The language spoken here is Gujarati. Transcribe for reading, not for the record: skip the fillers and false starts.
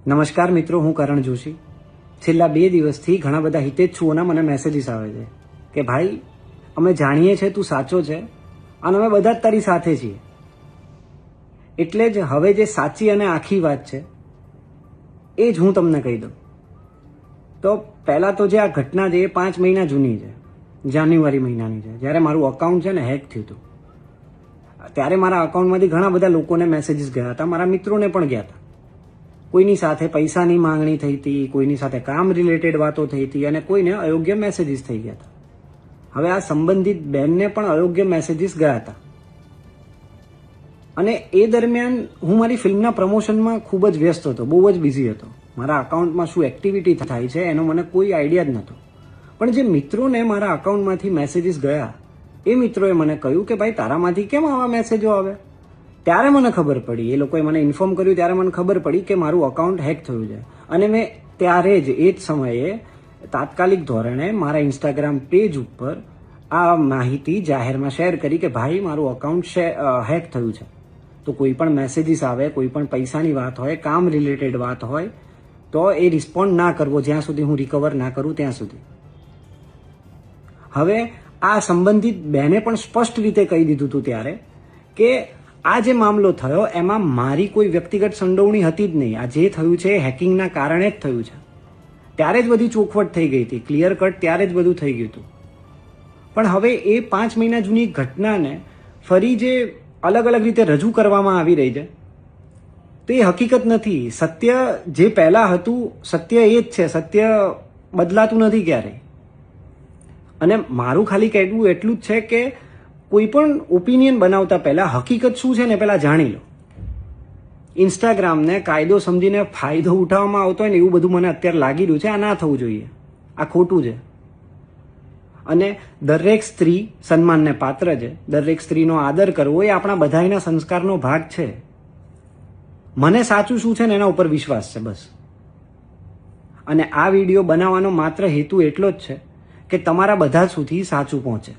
નમસ્કાર મિત્રો, હું કરણ જોશી. છેલ્લા 2 દિવસથી ઘણા બધા હિતેચ્છુઓના મને મેસેજીસ આવે છે કે ભાઈ, અમે જાણીએ છીએ તું સાચો છે અને અમે બધા જ તારી સાથે છીએ. એટલે જ હવે જે સાચી અને આખી વાત છે એ જ હું તમને કહી દઉં. તો પહેલાં તો જે આ ઘટના છે એ 5 મહિના જૂની છે, જાન્યુઆરી મહિનાની છે, જ્યારે મારું અકાઉન્ટ છે ને હેક થયું હતું. ત્યારે મારા અકાઉન્ટમાંથી ઘણા બધા લોકોને મેસેજીસ ગયા હતા, મારા મિત્રોને પણ ગયા હતા. કોઈની સાથે પૈસાની માંગણી થઈ હતી, કોઈની સાથે કામ રિલેટેડ વાતો થઈ હતી અને કોઈને અયોગ્ય મેસેજીસ થઈ ગયા હતા. હવે આ સંબંધિત બહેનને પણ અયોગ્ય મેસેજીસ ગયા હતા અને એ દરમિયાન હું મારી ફિલ્મના પ્રમોશનમાં ખૂબ જ વ્યસ્ત હતો, બહુ જ બિઝી હતો. મારા અકાઉન્ટમાં શું એક્ટિવિટી થાય છે એનો મને કોઈ આઈડિયા જ નહોતો. પણ જે મિત્રોને મારા અકાઉન્ટમાંથી મેસેજીસ ગયા એ મિત્રોએ મને કહ્યું કે ભાઈ, તારામાંથી કેમ આવા મેસેજો આવે? ત્યારે મને ખબર પડી, એ લોકોએ મને ઇન્ફોર્મ કર્યું ત્યારે મને ખબર પડી કે મારું અકાઉન્ટ હેક થયું છે. અને મેં ત્યારે જ એ જ સમયે તાત્કાલિક ધોરણે મારા ઇન્સ્ટાગ્રામ પેજ ઉપર આ માહિતી જાહેરમાં શેર કરી કે ભાઈ, મારું અકાઉન્ટ હેક થયું છે. તો કોઈ પણ મેસેજીસ આવે, કોઈ પણ પૈસાની વાત હોય, કામ રિલેટેડ વાત હોય તો એ રિસ્પોન્ડ ના કરવો જ્યાં સુધી હું રિકવર ના કરું ત્યાં સુધી. હવે આ સંબંધિત બહેને પણ સ્પષ્ટ રીતે કહી દીધું હતું ત્યારે કે આ જે મામલો થયો એમાં મારી કોઈ વ્યક્તિગત સંડોવણી હતી જ નહીં. આ જે થયું છે એ હેકિંગના કારણે જ થયું છે. ત્યારે જ બધી ચોખવટ થઈ ગઈ હતી, ક્લિયર કટ ત્યારે જ બધું થઈ ગયું હતું. પણ હવે એ 5 મહિના જૂની ઘટનાને ફરી જે અલગ અલગ રીતે રજૂ કરવામાં આવી રહી છે તો એ હકીકત નથી. સત્ય જે પહેલાં હતું સત્ય એ જ છે, સત્ય બદલાતું નથી ક્યારેય. અને મારું ખાલી કહેવું એટલું જ છે કે કોઈ પણ ઓપિનિયન બનાવતા પહેલાં હકીકત શું છે ને પહેલાં જાણી લો. ઇન્સ્ટાગ્રામને કાયદો સમજીને ફાયદો ઉઠાવવામાં આવતો હોય ને એવું બધું મને અત્યારે લાગી રહ્યું છે. આ ના થવું જોઈએ, આ ખોટું છે. અને દરેક સ્ત્રી સન્માનને પાત્ર છે, દરેક સ્ત્રીનો આદર કરવો એ આપણા બધાના સંસ્કારનો ભાગ છે. મને સાચું શું છે ને એના ઉપર વિશ્વાસ છે બસ. અને આ વિડીયો બનાવવાનો માત્ર હેતુ એટલો જ છે કે તમારા બધા સુધી સાચું પહોંચે.